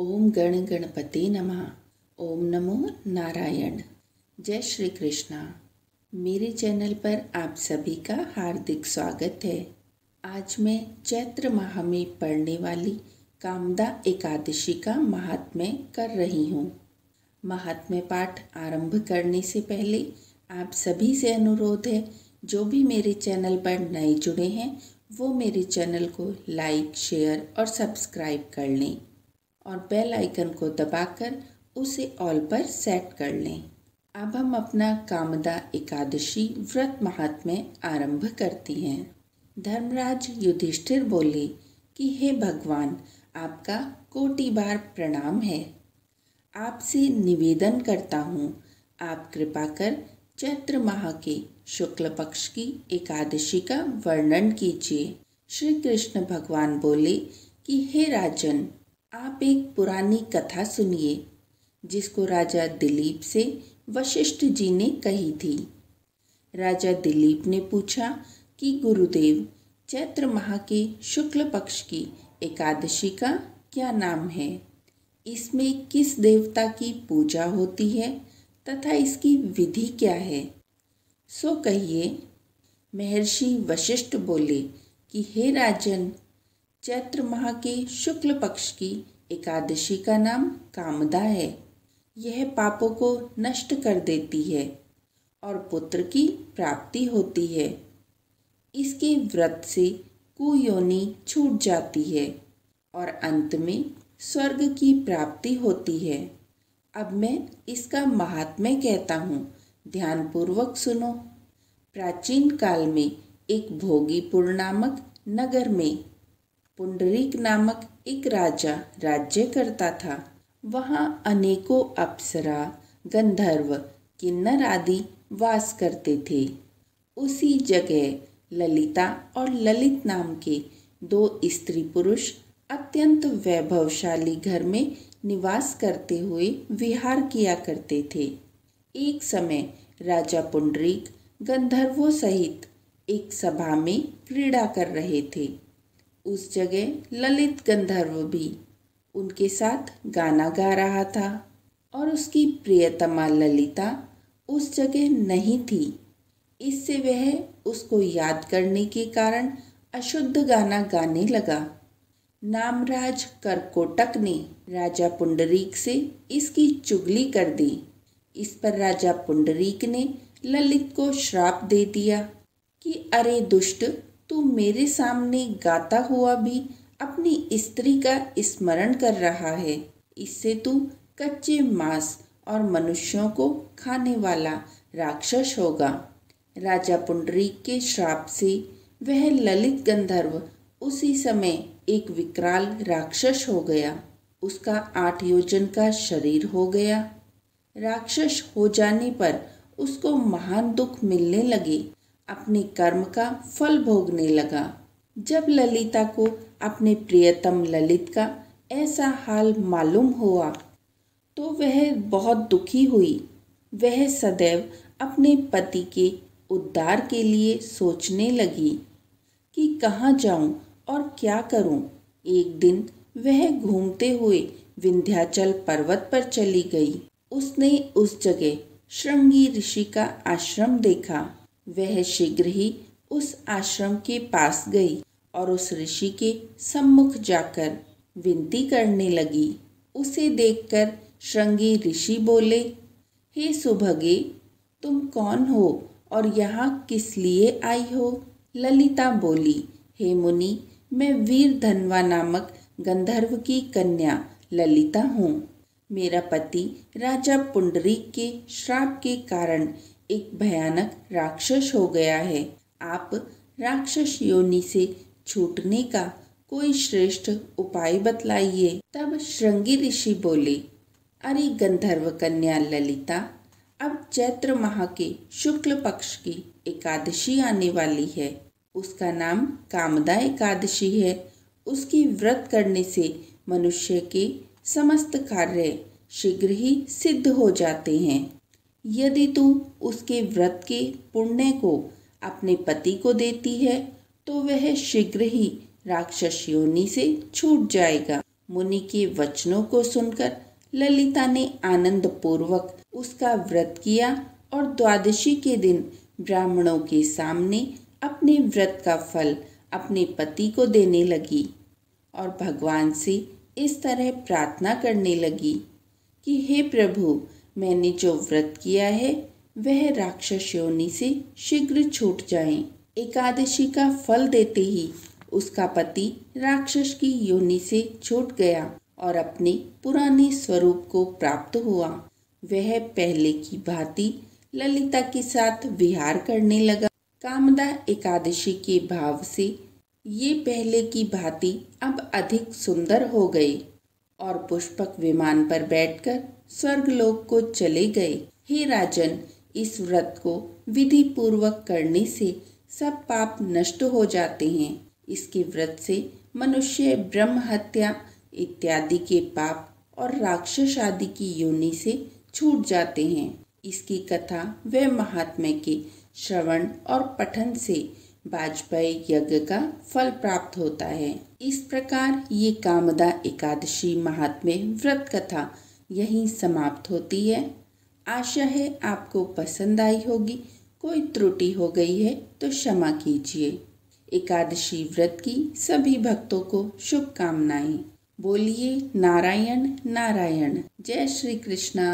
ओम गण गणपति नमः। ओम नमो नारायण। जय श्री कृष्णा। मेरे चैनल पर आप सभी का हार्दिक स्वागत है। आज मैं चैत्र माह में पड़ने वाली कामदा एकादशी का महात्म्य कर रही हूँ। महात्म्य पाठ आरंभ करने से पहले आप सभी से अनुरोध है, जो भी मेरे चैनल पर नए जुड़े हैं वो मेरे चैनल को लाइक, शेयर और सब्सक्राइब कर लें और बेल आइकन को दबाकर उसे ऑल पर सेट कर लें। अब हम अपना कामदा एकादशी व्रत महात्म्य आरंभ करते हैं। धर्मराज युधिष्ठिर बोले कि हे भगवान, आपका कोटि बार प्रणाम है। आपसे निवेदन करता हूँ, आप कृपा कर चैत्र माह के शुक्ल पक्ष की एकादशी का वर्णन कीजिए। श्री कृष्ण भगवान बोले कि हे राजन, आप एक पुरानी कथा सुनिए जिसको राजा दिलीप से वशिष्ठ जी ने कही थी। राजा दिलीप ने पूछा कि गुरुदेव, चैत्र माह के शुक्ल पक्ष की एकादशी का क्या नाम है? इसमें किस देवता की पूजा होती है तथा इसकी विधि क्या है? सो कहिए। महर्षि वशिष्ठ बोले कि हे राजन, चैत्र माह के शुक्ल पक्ष की एकादशी का नाम कामदा है। यह पापों को नष्ट कर देती है और पुत्र की प्राप्ति होती है। इसके व्रत से कुयोनि छूट जाती है और अंत में स्वर्ग की प्राप्ति होती है। अब मैं इसका महात्म्य कहता हूँ, ध्यानपूर्वक सुनो। प्राचीन काल में एक भोगीपुर नामक नगर में पुंडरीक नामक एक राजा राज्य करता था। वहाँ अनेकों अप्सरा, गंधर्व, किन्नर आदि वास करते थे। उसी जगह ललिता और ललित नाम के दो स्त्री पुरुष अत्यंत वैभवशाली घर में निवास करते हुए विहार किया करते थे। एक समय राजा पुंडरीक गंधर्वों सहित एक सभा में क्रीड़ा कर रहे थे। उस जगह ललित गंधर्व भी उनके साथ गाना गा रहा था और उसकी प्रियतमा ललिता उस जगह नहीं थी। इससे वह उसको याद करने के कारण अशुद्ध गाना गाने लगा। नामराज करकोटक ने राजा पुंडरीक से इसकी चुगली कर दी। इस पर राजा पुंडरीक ने ललित को श्राप दे दिया कि अरे दुष्ट, तू मेरे सामने गाता हुआ भी अपनी स्त्री का स्मरण कर रहा है। इससे तू कच्चे मांस और मनुष्यों को खाने वाला राक्षस होगा। राजा पुंडरीक के श्राप से वह ललित गंधर्व उसी समय एक विकराल राक्षस हो गया। उसका 8 योजन का शरीर हो गया। राक्षस हो जाने पर उसको महान दुख मिलने लगे। अपने कर्म का फल भोगने लगा। जब ललिता को अपने प्रियतम ललित का ऐसा हाल मालूम हुआ तो वह बहुत दुखी हुई। वह सदैव अपने पति के उद्धार के लिए सोचने लगी कि कहाँ जाऊं और क्या करूं। एक दिन वह घूमते हुए विंध्याचल पर्वत पर चली गई। उसने उस जगह श्रृंगी ऋषि का आश्रम देखा। वह शीघ्र ही उस आश्रम के पास गई और उस ऋषि के सम्मुख जाकर विनती करने लगी। उसे देखकर श्रृंगी ऋषि बोले, हे सुभगे, तुम कौन हो और यहाँ किस लिए आई हो? ललिता बोली, हे मुनि, मैं वीर धनवा नामक गंधर्व की कन्या ललिता हूँ। मेरा पति राजा पुंडरीक के श्राप के कारण एक भयानक राक्षस हो गया है। आप राक्षस योनि से छूटने का कोई श्रेष्ठ उपाय बतलाइए। तब श्रृंगी ऋषि बोले, अरे गंधर्व कन्या ललिता, अब चैत्र माह के शुक्ल पक्ष की एकादशी आने वाली है। उसका नाम कामदा एकादशी है। उसकी व्रत करने से मनुष्य के समस्त कार्य शीघ्र ही सिद्ध हो जाते हैं। यदि तू उसके व्रत के पुण्य को अपने पति को देती है तो वह शीघ्र ही राक्षस योनि से छूट जाएगा। मुनि के वचनों को सुनकर ललिता ने आनंद पूर्वक उसका व्रत किया और द्वादशी के दिन ब्राह्मणों के सामने अपने व्रत का फल अपने पति को देने लगी और भगवान से इस तरह प्रार्थना करने लगी कि हे प्रभु, मैंने जो व्रत किया है वह राक्षस योनि से शीघ्र छूट जाए। एकादशी का फल देते ही उसका पति राक्षस की योनि से छूट गया और अपने पुराने स्वरूप को प्राप्त हुआ। वह पहले की भांति ललिता के साथ विहार करने लगा। कामदा एकादशी के भाव से ये पहले की भांति अब अधिक सुंदर हो गई और पुष्पक विमान पर बैठकर स्वर्गलोक को चले गए। हे राजन, इस व्रत को विधि पूर्वक करने से सब पाप नष्ट हो जाते हैं। इसके व्रत से मनुष्य ब्रह्म हत्या इत्यादि के पाप और राक्षस आदि की योनि से छूट जाते हैं। इसकी कथा व महात्म्य के श्रवण और पठन से वाजपेयी यज्ञ का फल प्राप्त होता है। इस प्रकार ये कामदा एकादशी महात्म्य व्रत कथा यहीं समाप्त होती है। आशा है आपको पसंद आई होगी। कोई त्रुटि हो गई है तो क्षमा कीजिए। एकादशी व्रत की सभी भक्तों को शुभकामनाएं। बोलिए नारायण नारायण। जय श्री कृष्णा।